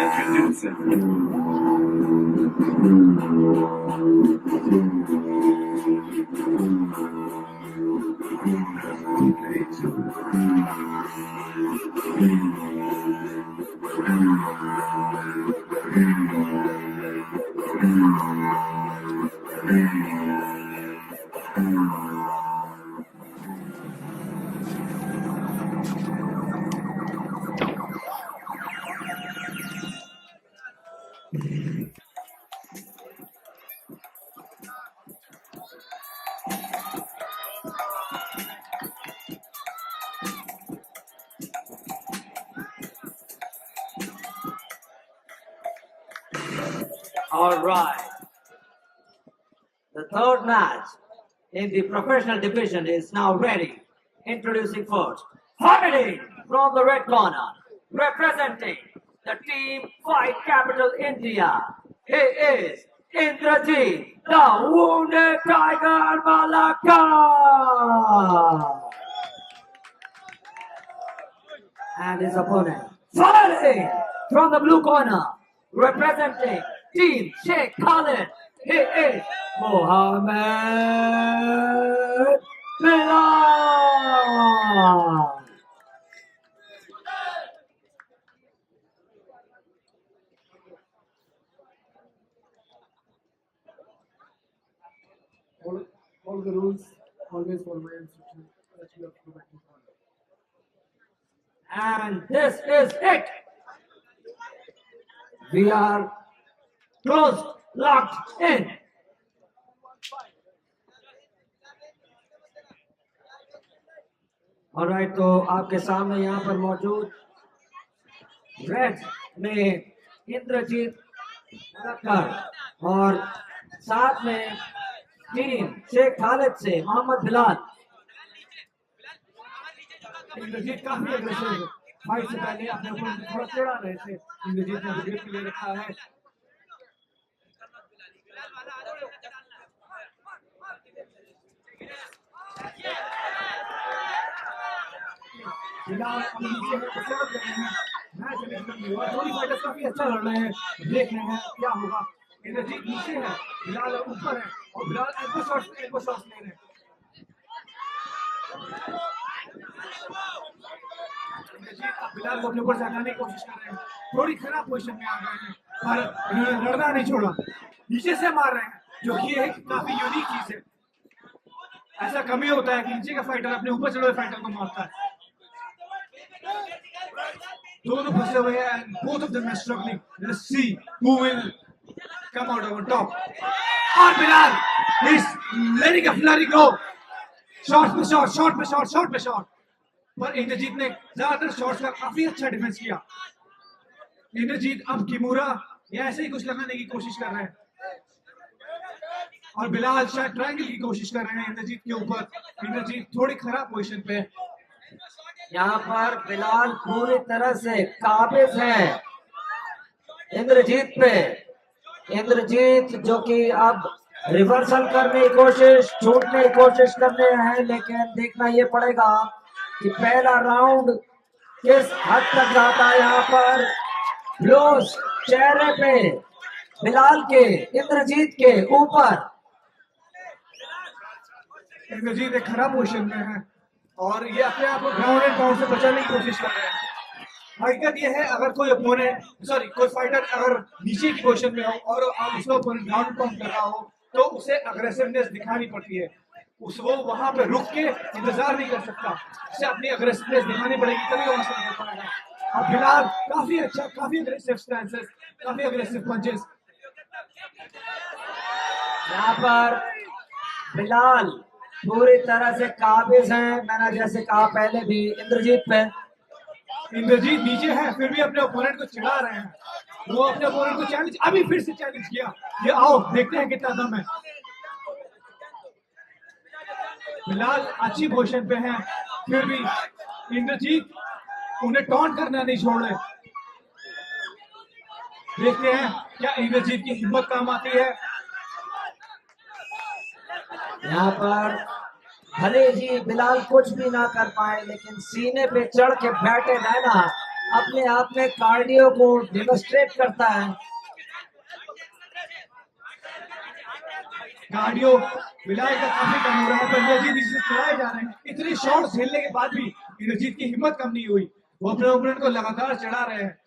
introducing. All right. The third match in the professional division is now ready. Introducing first, fighting from the red corner, representing the team Fight Capital India. He is Indrajit, the Wounded Tiger Malacca. And his opponent, fighting from the blue corner, representing Team Sheikh Khalid. He is Mohammed Bilal. All the rules, always follow my instructions. That you have to go back to follow. And this is it. We are close, locked in. Alright, तो आपके सामने यहाँ पर मौजूद red में इंद्रजीत मलक्कर और साथ में टीम शेख खालिद से मोहम्मद बिलाल। इंद्रजीत काफी अग्रेसिव है। फाइट से पहले अपने ऊपर थोड़ा टेढ़ा रहे थे। इंद्रजीत ने ग्रिप ले रखा है। बिलाल नीचे में सर्व कर रहे हैं। मैच दोनों फाइटर्स काफी अच्छा लड़ रहे हैं। देख रहे हैं क्या होगा। इंद्रजीत नीचे है, बिलाल ऊपर है और बिलाल एल्बो शॉट्स ले रहे हैं। बिलाल को अपने ऊपर जाने की कोशिश कर रहे हैं। थोड़ी खराब पोजीशन में आ गए हैं पर लड़ना नहीं छोड़ा। नीचे से मार रहे हैं जो कि एक काफी यूनिक चीज है। ऐसा कम ही होता है कि नीचे का फाइटर अपने ऊपर चढ़े हुए फाइटर को मारता है। दोनों फंसे हुए हैं and both of them are struggling. Let's see who will come out on top. और Bilal is letting a flurry go. Shot पे शॉट। पर इंद्रजीत ने ज्यादातर शॉट्स का काफी अच्छा डिफेंस किया। इंद्रजीत अब किमूरा या ऐसे ही कुछ लगाने की कोशिश कर रहे हैं और बिलाल शायद ट्रायंगल की कोशिश कर रहे हैं इंद्रजीत के ऊपर। इंद्रजीत थोड़ी खराब पोजीशन पे है। यहाँ पर बिलाल पूरी तरह से काबिज है इंद्रजीत पे। इंद्रजीत जो कि अब रिवर्सल करने की कोशिश, छूटने की कोशिश करने हैं, लेकिन देखना ये पड़ेगा कि पहला राउंड किस हद तक जाता है। यहाँ पर ब्लोस चेहरे पे बिलाल के, इंद्रजीत के ऊपर। इंद्रजीत एक खराब पोजीशन में है और ये अपने आप को ग्राउंड एंड पाउंड से बचाने की कोशिश कर रहे हैं। हकीकत ये है अगर कोई फाइटर अगर नीचे की पोजीशन में हो और उसका ओपोनेंट ग्राउंड एंड पाउंड कर रहा हो तो उसे अग्रेसिवनेस दिखानी पड़ती है। वो वहां पे रुक के इंतजार नहीं कर सकता। उसे अपनी अग्रेसिवनेस दिखानी पड़ेगी तभी वो हासिल कर पाएगा। अब बिलाल काफी अच्छा, काफी अग्रेसिव स्टैंसेस, काफी अग्रेसिव पंचेस। यहाँ पर बिलाल पूरी तरह से काबिज है। मैंने जैसे कहा पहले भी इंद्रजीत पे। इंद्रजीत नीचे है फिर भी अपने ओपोनेंट को चिढ़ा रहे हैं। वो अपने ओपोनेंट को चैलेंज, अभी फिर से चैलेंज किया। ये आओ देखते हैं कितना दम है। बिलाल अच्छी पोजीशन पे हैं फिर भी इंद्रजीत उन्हें टॉन्ट करना नहीं छोड़ रहे। देखते हैं क्या इंद्रजीत की हिम्मत काम आती है। यहाँ पर भले ही बिलाल कुछ भी ना कर पाए लेकिन सीने पे चढ़ के बैठे रहना अपने आप में कार्डियो को डेमोस्ट्रेट करता है। कार्डियो बिलाल का काफी कम हो रहा है, पर इंद्रजीत इसे चलाए जा रहे हैं। इतने शॉट्स झेलने के बाद भी इंद्रजीत की हिम्मत कम नहीं हुई, वो अपने ओपोनेंट को लगातार चढ़ा रहे हैं।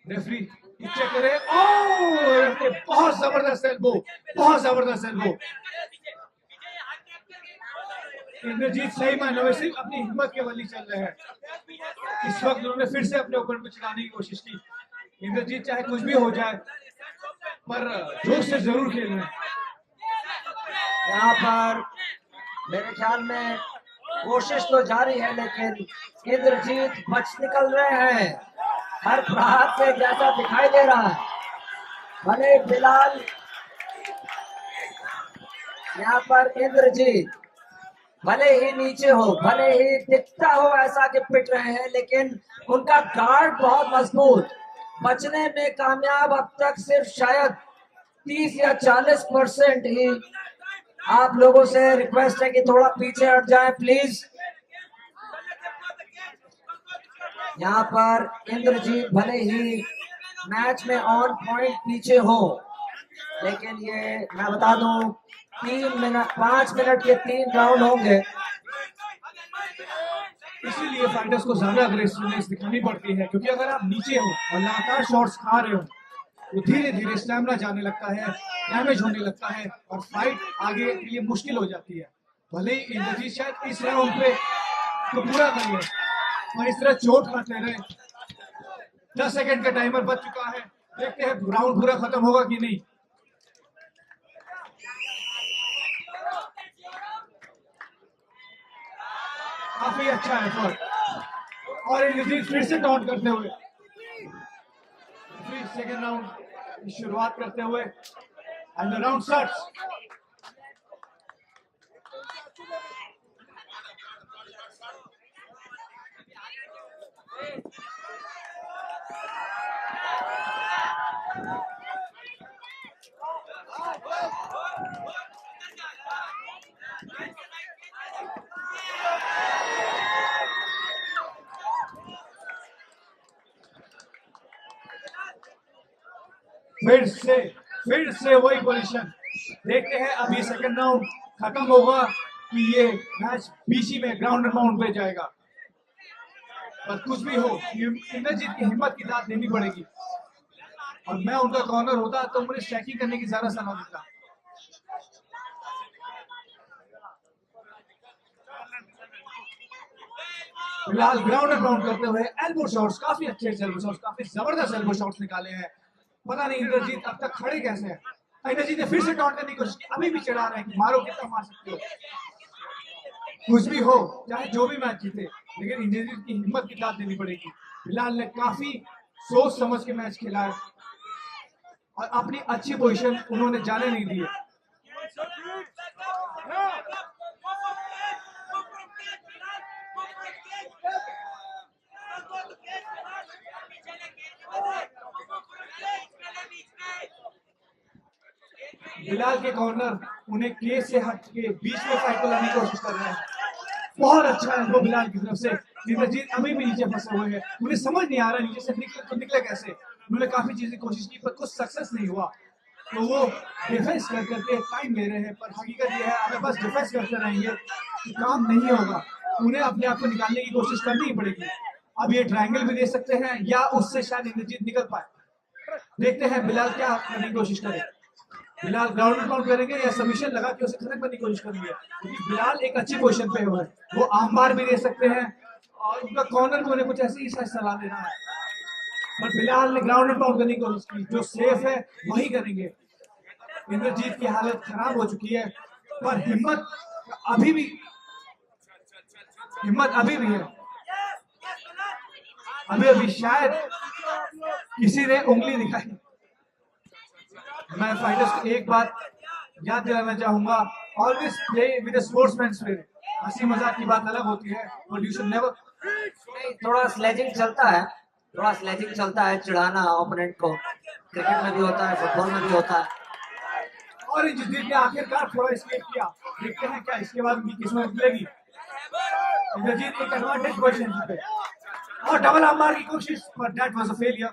रेफरी चेक करे, बहुत जबरदस्त एल्बो, बहुत जबरदस्त एल्बो। इंद्रजीत सही मायनों में सिर्फ अपनी हिम्मत के बल ही चल रहे हैं। इस वक्त उन्होंने फिर से अपने ओपोनेंट को चढ़ाने की कोशिश की। इंद्रजीत चाहे कुछ भी हो जाए, पर जोश से जरूर खेल रहे हैं। यहाँ पर मेरे ख्याल में कोशिश तो जारी है, लेकिन इंद्रजीत बच निकल रहे हैं हर प्रहार से, जैसा दिखाई दे रहा है। भले बिलाल, यहाँ पर इंद्रजीत भले ही नीचे हो, भले ही दिखता हो ऐसा कि पिट रहे हैं, लेकिन उनका गार्ड बहुत मजबूत, बचने में कामयाब अब तक सिर्फ शायद 30 या 40% ही। आप लोगों से रिक्वेस्ट है कि थोड़ा पीछे हट जाएं प्लीज। यहाँ पर इंद्रजीत भले ही मैच में ऑन पॉइंट पीछे हो, लेकिन ये मैं बता दूं 5 मिनट के 3 राउंड होंगे, इसीलिए फाइटर्स को ज्यादा अग्रेसिवनेस दिखानी पड़ती है, क्योंकि अगर आप नीचे हो और लगातार शॉट्स खा रहे हो तो धीरे धीरे स्टैमिना जाने लगता है, डैमेज होने लगता है और फाइट आगे के लिए मुश्किल हो जाती है। भले ही इंद्रजीत शायद इस राउंड पे तो पूरा कर ले, और इस तरह चोट खाते रहे। 10 सेकंड का टाइमर बच चुका है, देखते हैं राउंड पूरा खत्म होगा कि नहीं। काफी अच्छा एफर्ट, और इंद्रजीत फिर से टॉन्ट करते हुए फिर सेकंड राउंड की शुरुआत करते हुए, एंड द राउंड स्टार्ट्स। फिर से वही पोजीशन। देखते हैं अब ये सेकंड राउंड खत्म होगा कि ये मैच बीसी में ग्राउंड एंड पाउंड पे जाएगा। पर कुछ भी हो, इंद्रजीत की हिम्मत की दाद देनी पड़ेगी, और मैं उनका कॉर्नर होता तो मुझे स्ट्राइकिंग करने की ज्यादा सलाह देता। फिलहाल ग्राउंड एंड पाउंड करते हुए एल्बो शॉट्स, काफी अच्छे एल्बो शॉट्स, काफी जबरदस्त एल्बो शॉट्स निकाले हैं। पता नहीं इंद्रजीत अब तक खड़े कैसे हैं। इंद्रजीत ने फिर से टॉन्ट करने की कोशिश की, अभी भी चढ़ा रहे हैं कि मारो, कितना मार सकते हो। कुछ भी हो, चाहे जो भी मैच जीते, लेकिन इंद्रजीत की हिम्मत की दाद देनी पड़ेगी। बिलाल ने काफी सोच समझ के मैच खेला है और अपनी अच्छी पोजीशन उन्होंने जाने नहीं दी है। बिलाल के कॉर्नर उन्हें केस से हट के बीच में फाइट को लाने की कोशिश कर रहे हैं। बहुत अच्छा है वो बिलाल की तरफ से। इंद्रजीत अभी भी नीचे फंसे हुए हैं, उन्हें समझ नहीं आ रहा नीचे से निकले तो निकले कैसे। उन्होंने काफी चीजें कोशिश की पर कुछ सक्सेस नहीं हुआ, तो वो डिफेंस कर करके टाइम ले रहे हैं। पर हकीकत ये है, अगर बस डिफेंस करते रहेंगे तो काम नहीं होगा, उन्हें अपने आप को निकालने की कोशिश करनी ही पड़ेगी। अब ये ट्रायंगल भी दे सकते हैं या उससे शायद इंद्रजीत निकल पाए। देखते हैं बिलाल क्या करने की कोशिश करे। बिलाल ग्राउंड में काउंट करेंगे या सबमिशन लगा के उसे खत्म करने की कोशिश करेंगे, क्योंकि बिलाल एक अच्छी पोजीशन पे है, वो आर्म बार भी दे सकते हैं और उनका कॉर्नर को उन्हें कुछ ऐसी ही सलाह देना है। पर बिलाल ने ग्राउंड में काउंट करने की कोशिश की, जो सेफ है वही करेंगे। इंद्रजीत की हालत खराब हो चुकी है, पर हिम्मत अभी भी है। अभी शायद किसी ने उंगली दिखाई। मैं फाइटर्स को एक बात याद दिलाना चाहूंगा, always play with a sportsman spirit. हंसी मजाक की बात अलग होती है, बट यू शुड नेवर। थोड़ा स्लेजिंग चलता है, चिढ़ाना ओपोनेंट को, क्रिकेट में भी होता है, फुटबॉल में भी होता है। और इंद्रजीत ने आखिरकार थोड़ा एस्केप किया, देखते हैं क्या इसके बाद उनकी किस्मत मिलेगी। इंद्रजीत एक एडवांटेज पोजीशन पे और डबल आर्म मार की कोशिश, पर दैट वाज अ फेलियर।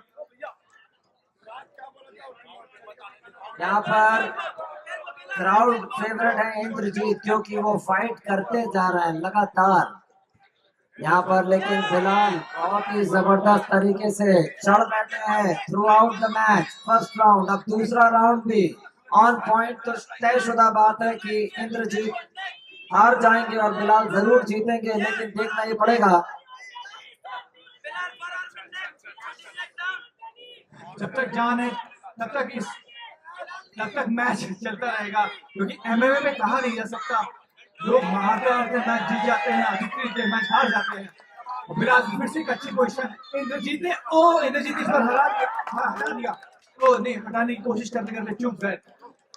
यहाँ पर क्राउड फेवरेट है इंद्रजीत, क्योंकि वो फाइट करते जा रहा है लगातार यहाँ पर। लेकिन फिलहाल बहुत ही जबरदस्त तरीके से चढ़ बैठे हैं through out the match. First round, अब दूसरा राउंड भी ऑन पॉइंट। तो तयशुदा बात है कि इंद्रजीत हार जाएंगे और बिलाल जरूर जीतेंगे, लेकिन देखना ही पड़ेगा। जब तक जान है तब तक मैच चलता रहेगा, क्योंकि एमएमए में कहा नहीं जा सकता, लोग हारते हारते मैच जीत जाते हैं, जीतते मैच हार जाते हैं। फिलहाल फिर से एक अच्छी पोजीशन इंद्रजीत ने, इंद्रजीत इस पर हटा दिया। ओ नहीं, हटाने की कोशिश करते करते चुप गए।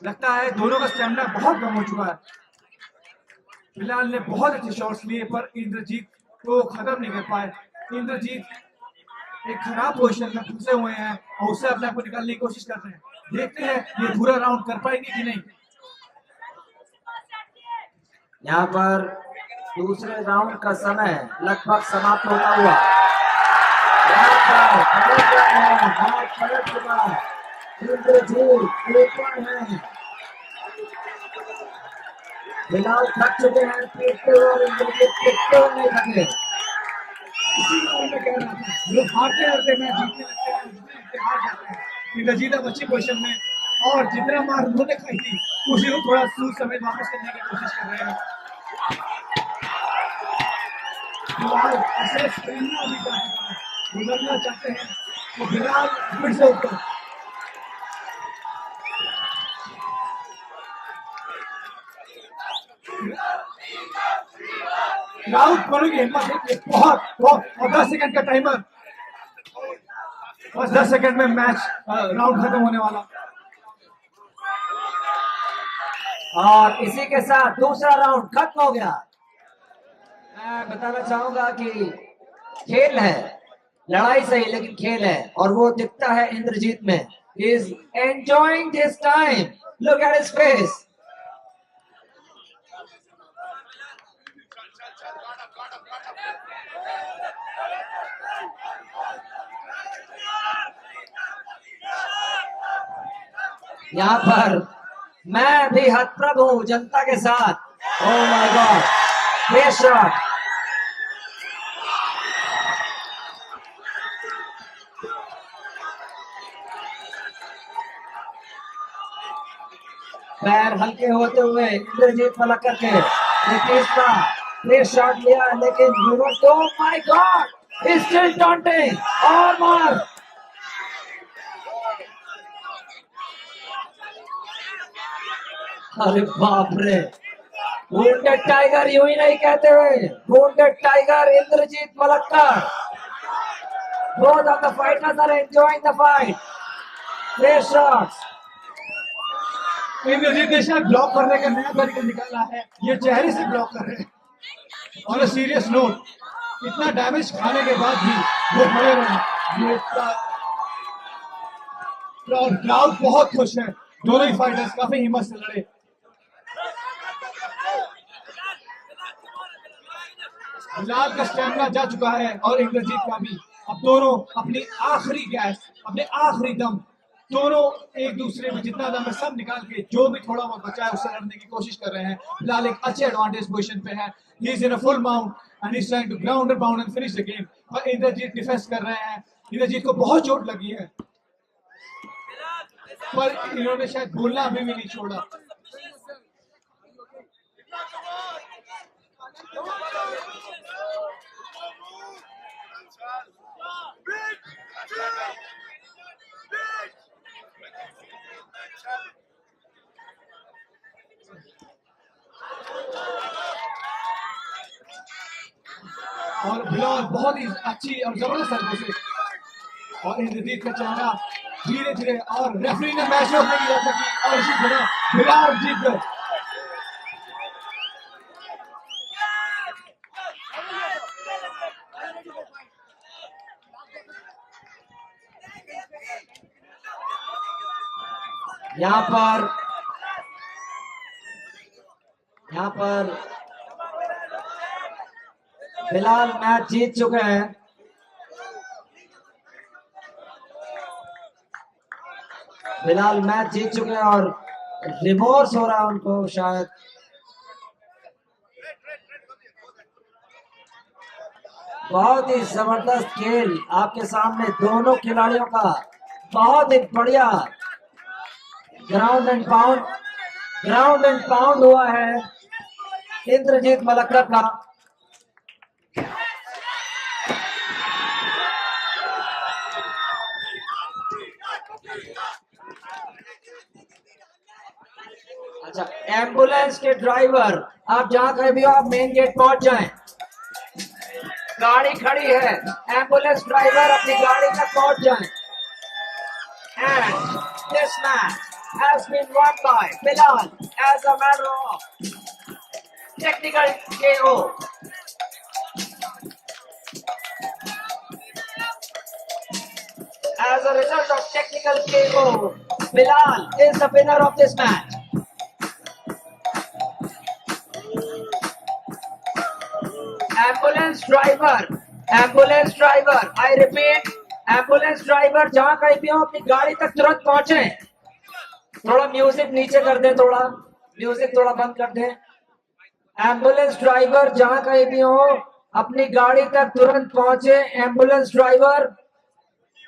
लगता है दोनों का स्टैमिना बहुत कम हो चुका है। बिलाल ने बहुत अच्छे शॉट्स लिए पर इंद्रजीत को खत्म नहीं कर पाए। इंद्रजीत एक खराब पोजीशन में फंसे हुए हैं और उससे अपने आप को निकालने की कोशिश कर रहे हैं। देखते हैं ये पूरा राउंड कर पाएंगे कि नहीं। यहाँ पर दूसरे राउंड का समय लगभग समाप्त होता हुआ। यहाँ पर पलट चुका है इंद्रजीत, ऊपर है। बिलाल थक चुके हैं पीटते हुए और इंद्रजीत पीटते हुए नहीं थके। इसी कारण मैं कह रहा था, लोग हारते हारते मैच जीतने लगते हैं, जीतते हार जाते हैं। इंद्रजीत अब अच्छी पोजीशन में और जितना मार उन्होंने खाई थी उसी को थोड़ा सूद समेत वापस करने की कोशिश कर रहे हैं। बिलाल ऐसे स्टेमिना भी कर चुका है, गुजरना चाहते हैं तो बिलाल फिर से ऊपर। राउंड करो की हिम्मत है, बहुत और 10 सेकंड का टाइमर, बस 10 सेकंड में मैच राउंड खत्म होने वाला। और इसी के साथ दूसरा राउंड खत्म हो गया। मैं बताना चाहूंगा कि खेल है, लड़ाई सही लेकिन खेल है, और वो दिखता है इंद्रजीत में। He is enjoying this time. Look at his face. यहाँ पर मैं भी हतप्रभ हूँ जनता के साथ। Oh my God, face shot. पैर हल्के होते हुए इंद्रजीत पलक करके तीसरा फेस शॉट लिया, लेकिन oh my God, is still taunting और मार। अरे बाप रे, वुंडेड टाइगर यूं ही नहीं कहते हुए, wounded tiger Indrajit Malakkar. Both of the fighters are enjoying the fight. Face shots. Indrajit ने शायद ब्लॉक करने का नया तरीका निकाला है, ये चेहरे से ब्लॉक कर रहे हैं। और सीरियस नोट, इतना डैमेज खाने के बाद भी वो खड़े रहे। क्राउड बहुत खुश है, दोनों ही फाइटर्स काफी हिम्मत से लड़े। बिलाल का स्टैमिना जा चुका है और इंद्रजीत का भी। अब दोनों अपनी आखिरी गैस, अपने आखिरी दम, दोनों एक दूसरे में जितना दम है सब निकाल के जो भी थोड़ा बहुत बचा है उससे लड़ने की कोशिश कर रहे हैं। बिलाल एक अच्छे एडवांटेज पोजीशन पे है, he is in a full mount and he is trying to ground and pound and finish the game. और इंद्रजीत डिफेंस कर रहे हैं, इंद्रजीत को बहुत चोट लगी है पर इन्होंने शायद बोलना अभी भी नहीं छोड़ा। और बिलाल बहुत ही अच्छी और जबरदस्त तरीके से, और इंद्रजीत का चेहरा धीरे धीरे, और रेफरी ने मैच रोकने की व्यवस्था की और इसी तरह बिलाल जीत गए। यहाँ पर बिलाल मैच जीत चुके हैं। बिलाल मैच जीत चुके हैं और रिवॉर्स हो रहा है उनको शायद। बहुत ही जबरदस्त खेल आपके सामने दोनों खिलाड़ियों का, बहुत ही बढ़िया ग्राउंड एंड पाउंड हुआ है इंद्रजीत मलक्कड़ का। अच्छा, एम्बुलेंस के ड्राइवर आप जहां कहीं भी हो, आप मेन गेट पहुंच जाएं। गाड़ी खड़ी है, एम्बुलेंस ड्राइवर अपनी गाड़ी तक पहुंच जाएं। And this match has been won by Bilal as a matter of technical KO. As a result of technical KO, Bilal is the winner of this match. Ambulance driver, I repeat, ambulance driver जहां कहीं भी हो अपनी गाड़ी तक तुरंत पहुंचे। थोड़ा म्यूजिक नीचे कर दे, थोड़ा म्यूजिक थोड़ा बंद कर दे। एम्बुलेंस ड्राइवर जहां कहीं भी हो अपनी गाड़ी तक तुरंत पहुंचे, ambulance driver.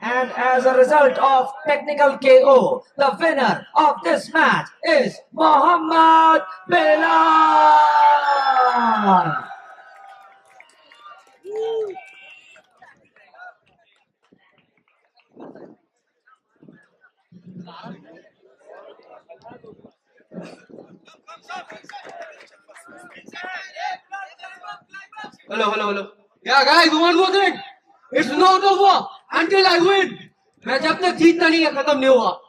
And as a result of technical KO, the winner of this match is Mohammad Bilal. Hello. Yeah, guys, one more thing. It's not over until I win. मैं जब तक जीतता नहीं है खत्म नहीं हुआ।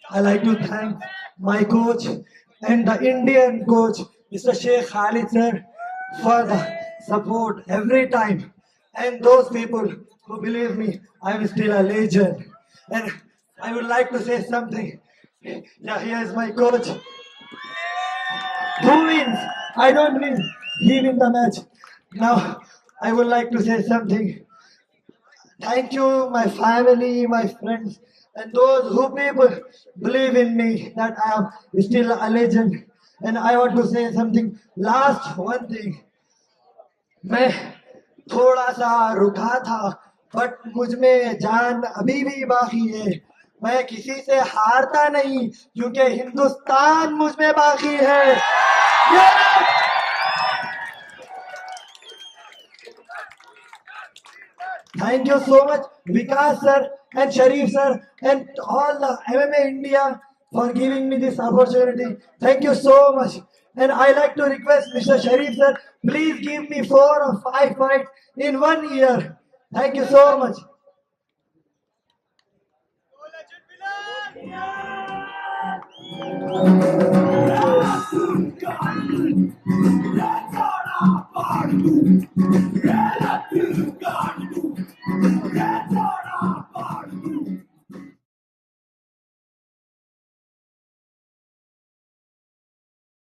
I like to thank my coach and the Indian coach, Mr. Sheikh Khalid sir, for the support every time. And those people who believe me, I'm still a legend. And I would like to say something. Yeah, here is my coach. Who wins? I don't win. He wins the match. Now, I would like to say something. Thank you, my family, my friends, and those who people believe in me that I am still a legend. And I want to say something. Last one thing. मैं थोड़ा सा रुका था, but मुझ में जान अभी भी बाकी है। मैं किसी से हारता नहीं, क्योंकि हिंदुस्तान मुझ में बाकी है। Thank you so much, Vikas sir and Sharif sir and all the MMA India for giving me this opportunity. Thank you so much. And I like to request Mr. Sharif sir, please give me 4 or 5 fights in 1 year. Thank you so much. Let's